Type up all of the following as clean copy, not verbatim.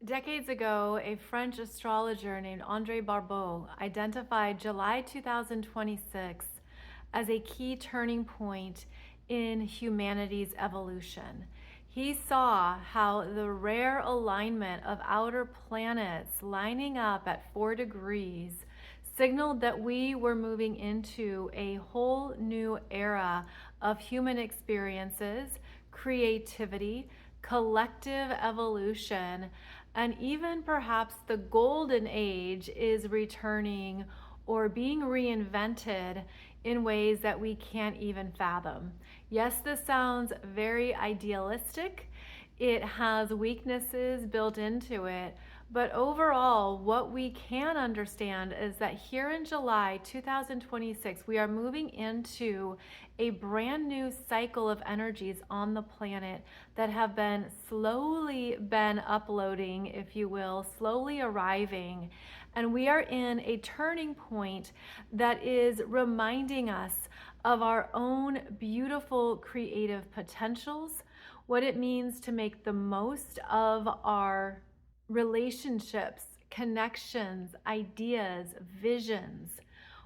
Decades ago, a French astrologer named André Barbeau identified July 2026 as a key turning point in humanity's evolution. He saw how the rare alignment of outer planets lining up at 4 degrees signaled that we were moving into a whole new era of human experiences, creativity, collective evolution, and even perhaps the golden age is returning or being reinvented in ways that we can't even fathom. Yes, this sounds very idealistic. It has weaknesses built into it, but overall, what we can understand is that here in July 2026, we are moving into a brand new cycle of energies on the planet that have been slowly uploading, if you will, slowly arriving. And we are in a turning point that is reminding us of our own beautiful creative potentials, what it means to make the most of our relationships, connections, ideas, visions,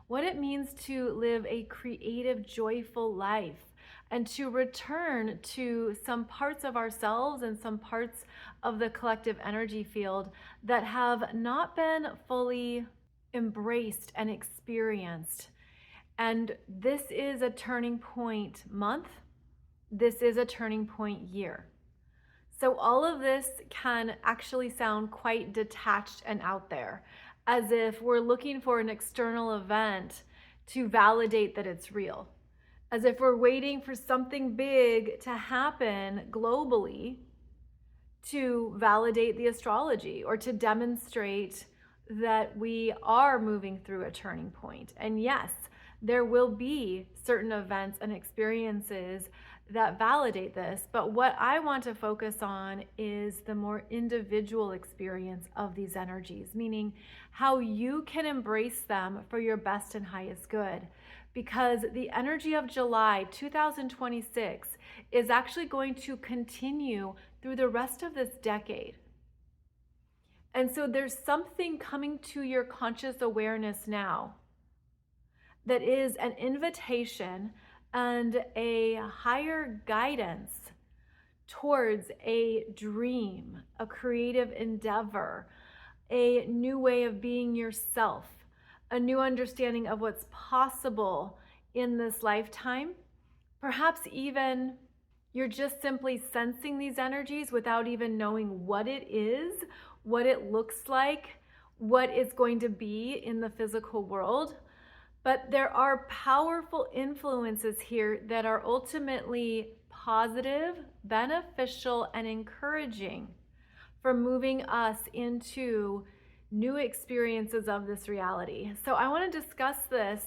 what it means to live a creative, joyful life, and to return to some parts of ourselves and some parts of the collective energy field that have not been fully embraced and experienced. And this is a turning point month. This is a turning point year. So all of this can actually sound quite detached and out there, as if we're looking for an external event to validate that it's real, as if we're waiting for something big to happen globally to validate the astrology or to demonstrate that we are moving through a turning point. And yes, there will be certain events and experiences that validate this, but what I want to focus on is the more individual experience of these energies, meaning how you can embrace them for your best and highest good. Because the energy of July 2026 is actually going to continue through the rest of this decade. And so there's something coming to your conscious awareness now that is an invitation and a higher guidance towards a dream, a creative endeavor, a new way of being yourself, a new understanding of what's possible in this lifetime. Perhaps even you're just simply sensing these energies without even knowing what it is, what it looks like, what it's going to be in the physical world. But there are powerful influences here that are ultimately positive, beneficial, and encouraging for moving us into new experiences of this reality. So I want to discuss this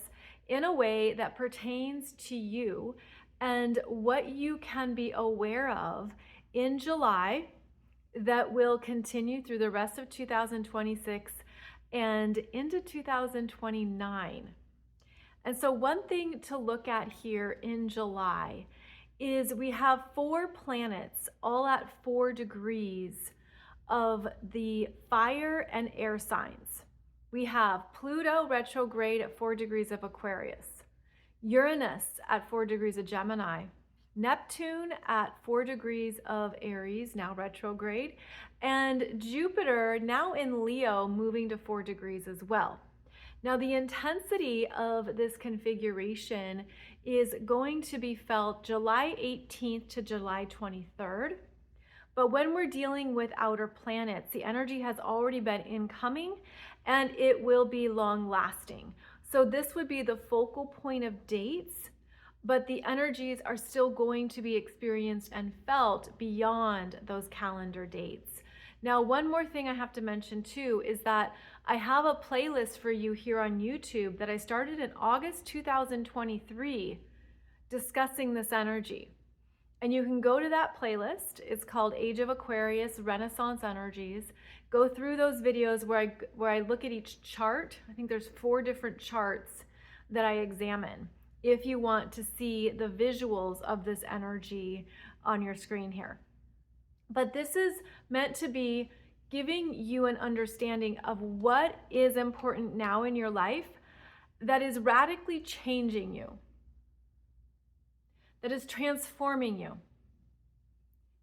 in a way that pertains to you and what you can be aware of in July that will continue through the rest of 2026 and into 2029. And so one thing to look at here in July is we have 4 planets all at 4 degrees of the fire and air signs. We have Pluto retrograde at 4 degrees of Aquarius, Uranus at 4 degrees of Gemini, Neptune at 4 degrees of Aries, now retrograde, and Jupiter now in Leo moving to 4 degrees as well. Now, the intensity of this configuration is going to be felt July 18th to July 23rd. But when we're dealing with outer planets, the energy has already been incoming and it will be long lasting. So this would be the focal point of dates, but the energies are still going to be experienced and felt beyond those calendar dates. Now, one more thing I have to mention too is that I have a playlist for you here on YouTube that I started in August 2023 discussing this energy. And you can go to that playlist. It's called Age of Aquarius, Renaissance Energies. Go through those videos where I look at each chart. I think there's 4 different charts that I examine if you want to see the visuals of this energy on your screen here. But this is meant to be giving you an understanding of what is important now in your life that is radically changing you, that is transforming you.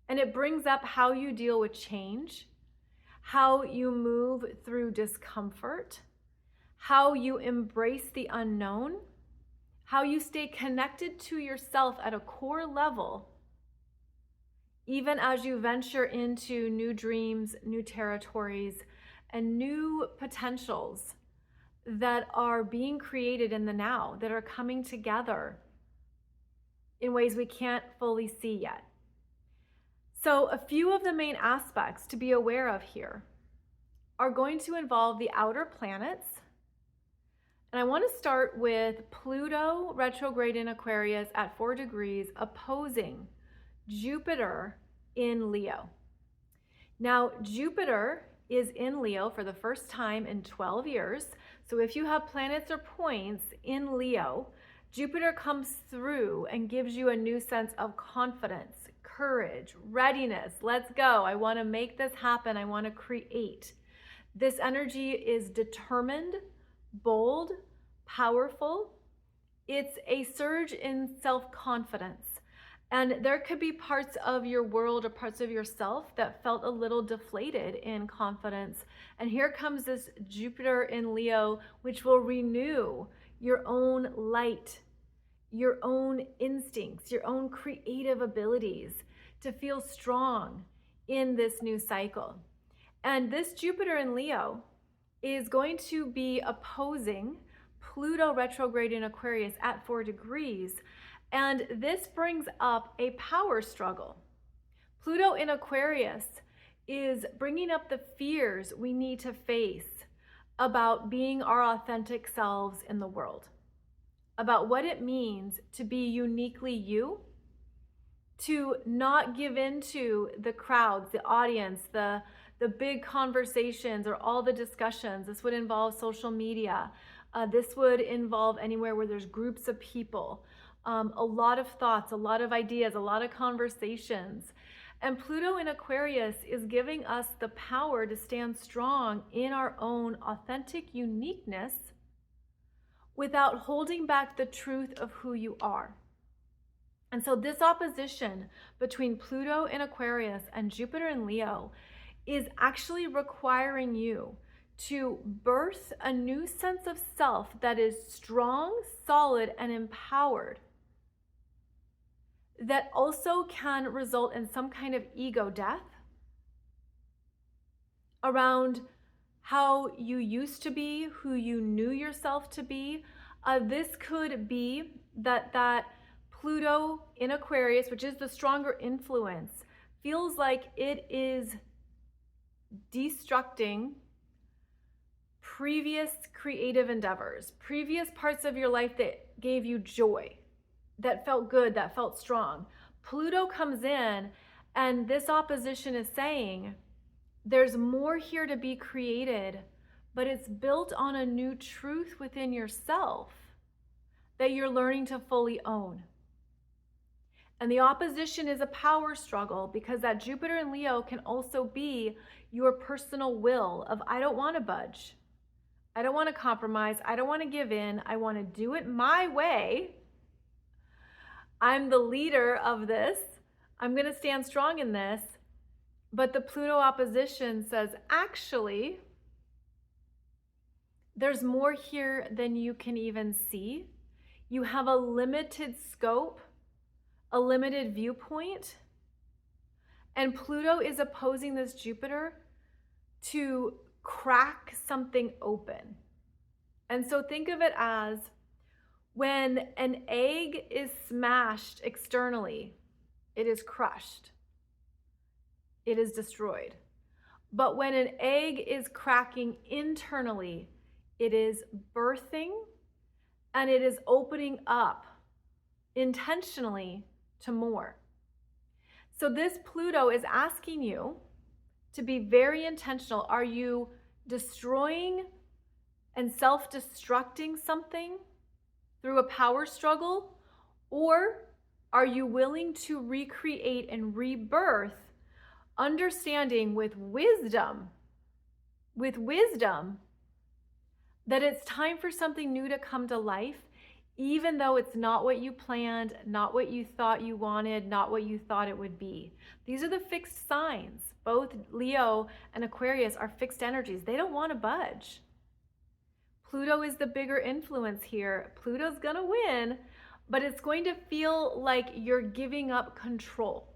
And it brings up how you deal with change, how you move through discomfort, how you embrace the unknown, how you stay connected to yourself at a core level, even as you venture into new dreams, new territories, and new potentials that are being created in the now, that are coming together in ways we can't fully see yet. So a few of the main aspects to be aware of here are going to involve the outer planets. And I want to start with Pluto retrograde in Aquarius at 4 degrees opposing Jupiter in Leo. Now, Jupiter is in Leo for the first time in 12 years. So if you have planets or points in Leo, Jupiter comes through and gives you a new sense of confidence, courage, readiness. Let's go. I want to make this happen. I want to create. This energy is determined, bold, powerful. It's a surge in self-confidence. And there could be parts of your world or parts of yourself that felt a little deflated in confidence. And here comes this Jupiter in Leo, which will renew your own light, your own instincts, your own creative abilities to feel strong in this new cycle. And this Jupiter in Leo is going to be opposing Pluto retrograde in Aquarius at 4 degrees. And this brings up a power struggle. Pluto in Aquarius is bringing up the fears we need to face about being our authentic selves in the world, about what it means to be uniquely you, to not give into the crowds, the audience, the big conversations or all the discussions. This would involve social media. This would involve anywhere where there's groups of people. A lot of thoughts, a lot of ideas, a lot of conversations. And Pluto in Aquarius is giving us the power to stand strong in our own authentic uniqueness without holding back the truth of who you are. And so this opposition between Pluto in Aquarius and Jupiter in Leo is actually requiring you to birth a new sense of self that is strong, solid, and empowered, that also can result in some kind of ego death around how you used to be, who you knew yourself to be. This could be that Pluto in Aquarius, which is the stronger influence, feels like it is destructing previous creative endeavors, previous parts of your life that gave you joy, that felt good, that felt strong. Pluto comes in, and this opposition is saying there's more here to be created, but it's built on a new truth within yourself that you're learning to fully own. And the opposition is a power struggle, because that Jupiter in Leo can also be your personal will of, I don't want to budge. I don't want to compromise. I don't want to give in. I want to do it my way. I'm the leader of this. I'm going to stand strong in this. But the Pluto opposition says, actually, there's more here than you can even see. You have a limited scope, a limited viewpoint. And Pluto is opposing this Jupiter to crack something open. And so think of it as when an egg is smashed externally, it is crushed. It is destroyed. But when an egg is cracking internally, it is birthing and it is opening up intentionally to more. So this Pluto is asking you to be very intentional. Are you destroying and self-destructing something through a power struggle? Or are you willing to recreate and rebirth, understanding with wisdom with wisdom that it's time for something new to come to life, even though it's not what you planned, not what you thought you wanted, not what you thought it would be. These are the fixed signs. Both Leo and Aquarius are fixed energies. They don't want to budge. Pluto is the bigger influence here. Pluto's gonna win, but it's going to feel like you're giving up control.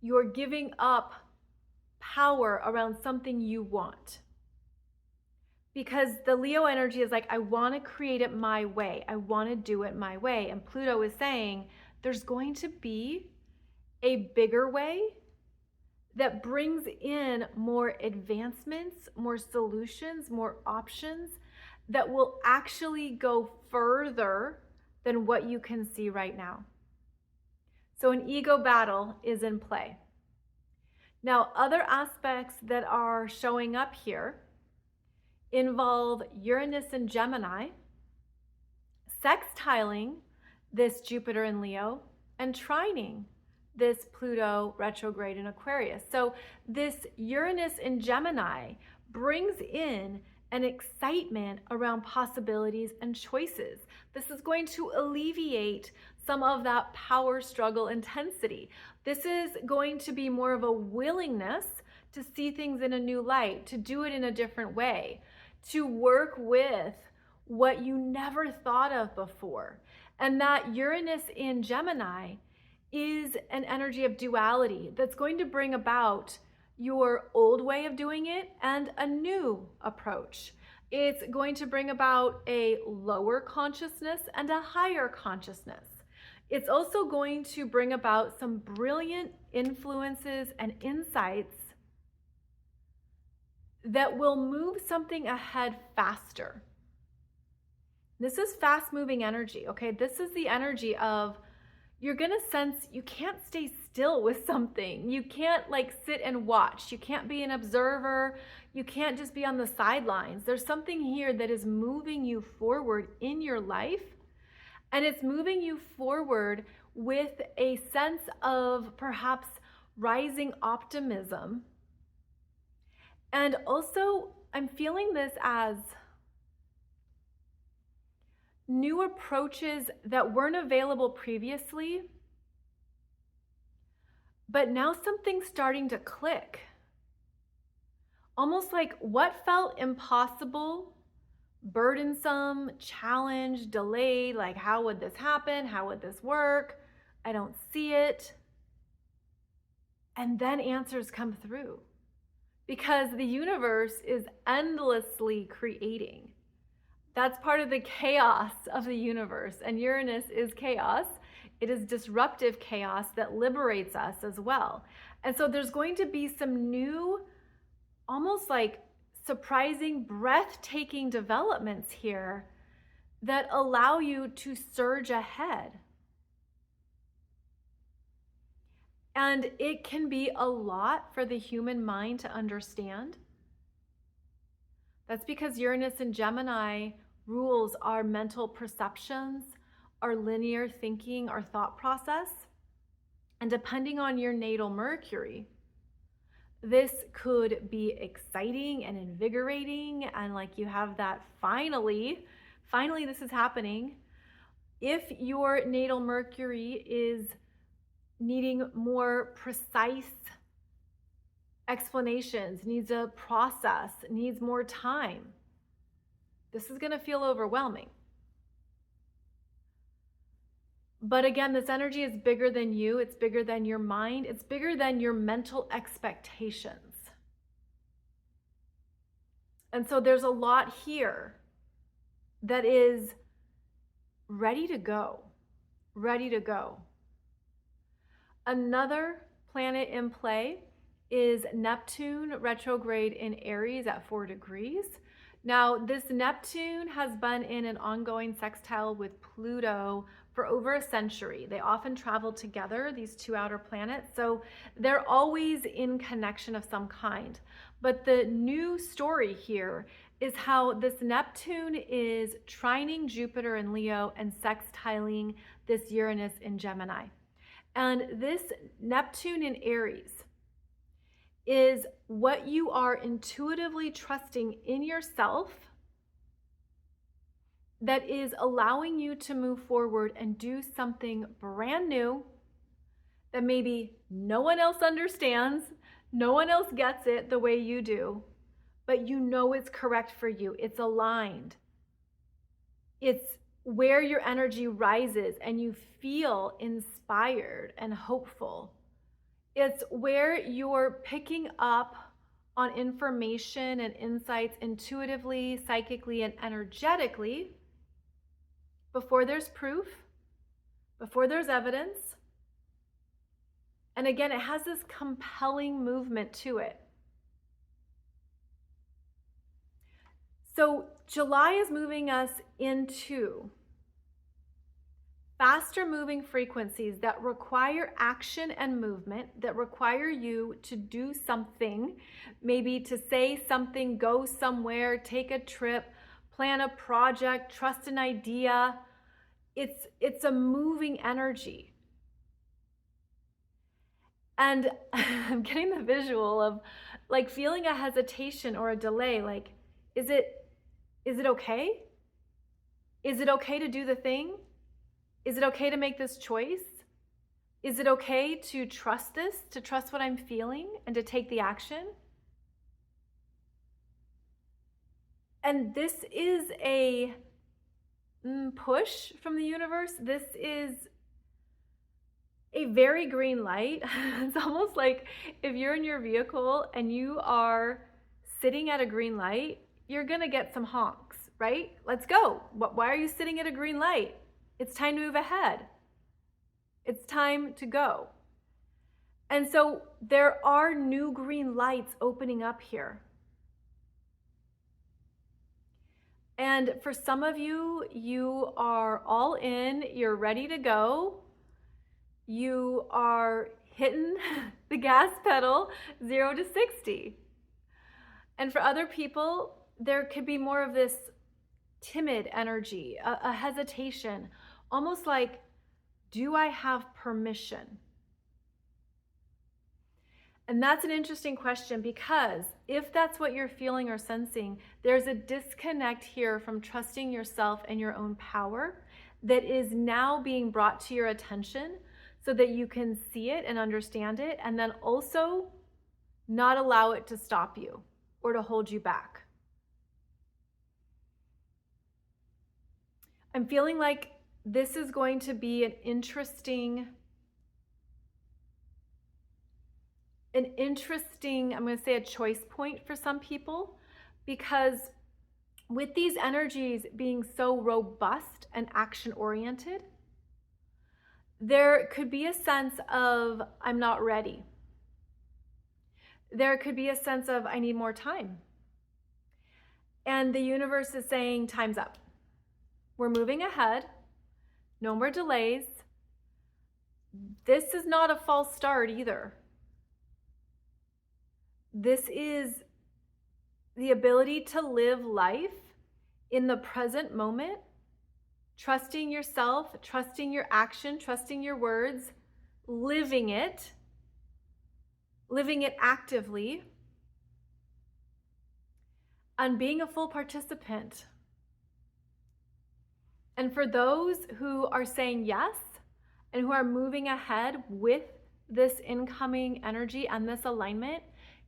You're giving up power around something you want. Because the Leo energy is like, I want to create it my way. I want to do it my way. And Pluto is saying there's going to be a bigger way that brings in more advancements, more solutions, more options that will actually go further than what you can see right now. So an ego battle is in play. Now, other aspects that are showing up here involve Uranus and Gemini, sextiling this Jupiter in Leo, and trining this Pluto retrograde in Aquarius. So this Uranus in Gemini brings in an excitement around possibilities and choices. This is going to alleviate some of that power struggle intensity. This is going to be more of a willingness to see things in a new light, to do it in a different way, to work with what you never thought of before. And that Uranus in Gemini is an energy of duality that's going to bring about your old way of doing it and a new approach. It's going to bring about a lower consciousness and a higher consciousness. It's also going to bring about some brilliant influences and insights that will move something ahead faster. This is fast-moving energy, okay? This is the energy of you're going to sense you can't stay still with something. You can't like sit and watch. You can't be an observer. You can't just be on the sidelines. There's something here that is moving you forward in your life, and it's moving you forward with a sense of perhaps rising optimism. And also, I'm feeling this as new approaches that weren't available previously, but now something's starting to click. Almost like what felt impossible, burdensome, challenged, delayed, like how would this happen? How would this work? I don't see it. And then answers come through because the universe is endlessly creating. That's part of the chaos of the universe. And Uranus is chaos. It is disruptive chaos that liberates us as well. And so there's going to be some new, almost like surprising, breathtaking developments here that allow you to surge ahead. And it can be a lot for the human mind to understand. That's because Uranus and Gemini rules our mental perceptions, our linear thinking, our thought process. And depending on your natal Mercury, this could be exciting and invigorating, and like you have that finally this is happening. If your natal Mercury is needing more precise explanations, needs a process, needs more time, this is going to feel overwhelming. But again, this energy is bigger than you. It's bigger than your mind. It's bigger than your mental expectations. And so there's a lot here that is ready to go, ready to go. Another planet in play is Neptune retrograde in Aries at 4 degrees. Now, this Neptune has been in an ongoing sextile with Pluto for over a century. They often travel together, these two outer planets, so they're always in connection of some kind. But the new story here is how this Neptune is trining Jupiter in Leo and sextiling this Uranus in Gemini. And this Neptune in Aries is what you are intuitively trusting in yourself that is allowing you to move forward and do something brand new that maybe no one else understands, no one else gets it the way you do, but you know it's correct for you. It's aligned. It's where your energy rises and you feel inspired and hopeful. It's where you're picking up on information and insights intuitively, psychically, and energetically before there's proof, before there's evidence. And again, it has this compelling movement to it. So July is moving us into faster moving frequencies that require action and movement, that require you to do something, maybe to say something, go somewhere, take a trip, plan a project, trust an idea. It's a moving energy. And I'm getting the visual of like feeling a hesitation or a delay. Like, is it okay? Is it okay to do the thing? Is it okay to make this choice? Is it okay to trust this, to trust what I'm feeling and to take the action? And this is a push from the universe. This is a very green light. It's almost like if you're in your vehicle and you are sitting at a green light, you're gonna get some honks, right? Let's go. Why are you sitting at a green light? It's time to move ahead. It's time to go. And so there are new green lights opening up here. And for some of you, you are all in, you're ready to go. You are hitting the gas pedal 0 to 60. And for other people, there could be more of this timid energy, a hesitation, almost like, do I have permission? And that's an interesting question, because if that's what you're feeling or sensing, there's a disconnect here from trusting yourself and your own power that is now being brought to your attention so that you can see it and understand it, and then also not allow it to stop you or to hold you back. I'm feeling like this is going to be an interesting, I'm going to say a choice point for some people, because with these energies being so robust and action oriented, there could be a sense of, I'm not ready. There could be a sense of, I need more time. And the universe is saying, time's up. We're moving ahead. No more delays. This is not a false start either. This is the ability to live life in the present moment, trusting yourself, trusting your action, trusting your words, living it actively, and being a full participant. And for those who are saying yes and who are moving ahead with this incoming energy and this alignment,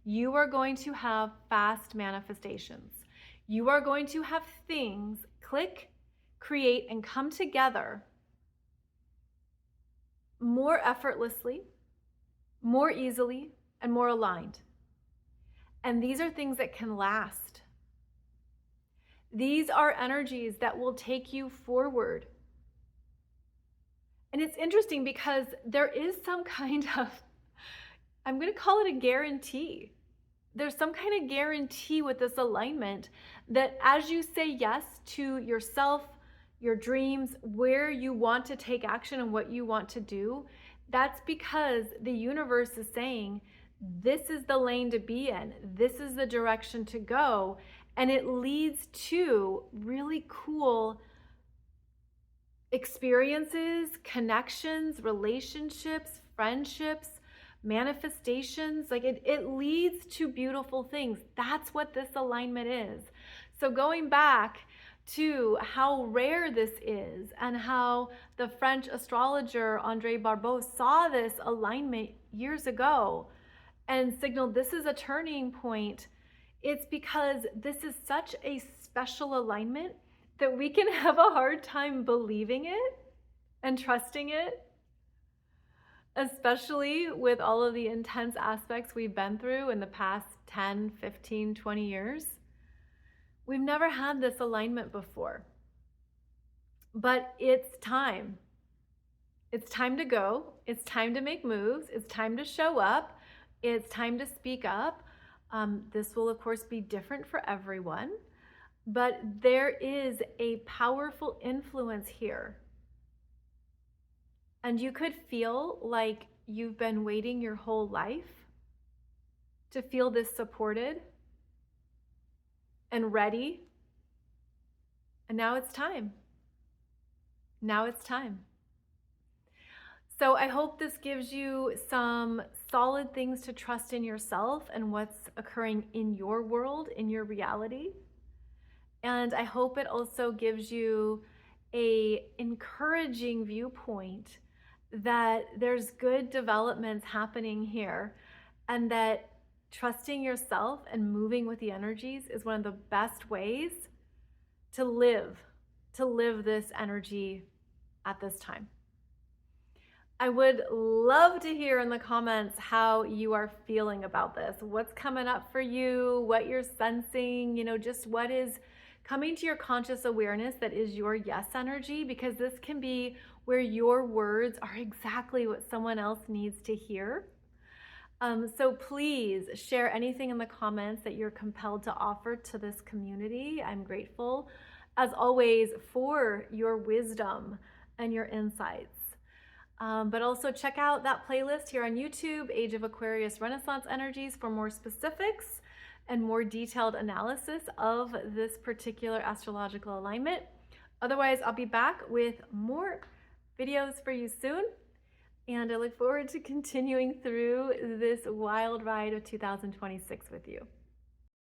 you are going to have fast manifestations. You are going to have things click, create, and come together more effortlessly, more easily, and more aligned. And these are things that can last. These are energies that will take you forward. And it's interesting because there is some kind of, I'm going to call it a guarantee. There's some kind of guarantee with this alignment that as you say yes to yourself, your dreams, where you want to take action and what you want to do, that's because the universe is saying, this is the lane to be in. This is the direction to go. And it leads to really cool experiences, connections, relationships, friendships, manifestations. Like it leads to beautiful things. That's what this alignment is. So going back to how rare this is and how the French astrologer André Barbeau saw this alignment years ago and signaled this is a turning point, it's because this is such a special alignment that we can have a hard time believing it and trusting it, especially with all of the intense aspects we've been through in the past 10, 15, 20 years. We've never had this alignment before, but it's time. It's time to go. It's time to make moves. It's time to show up. It's time to speak up. This will, of course, be different for everyone, but there is a powerful influence here. And you could feel like you've been waiting your whole life to feel this supported and ready. And now it's time. Now it's time. So I hope this gives you some solid things to trust in yourself and what's occurring in your world, in your reality. And I hope it also gives you an encouraging viewpoint that there's good developments happening here, and that trusting yourself and moving with the energies is one of the best ways to live this energy at this time. I would love to hear in the comments how you are feeling about this. What's coming up for you, what you're sensing, just what is coming to your conscious awareness that is your yes energy, because this can be where your words are exactly what someone else needs to hear. So please share anything in the comments that you're compelled to offer to this community. I'm grateful, as always, for your wisdom and your insights. But also check out that playlist here on YouTube, Age of Aquarius Renaissance Energies, for more specifics and more detailed analysis of this particular astrological alignment. Otherwise, I'll be back with more videos for you soon, and I look forward to continuing through this wild ride of 2026 with you.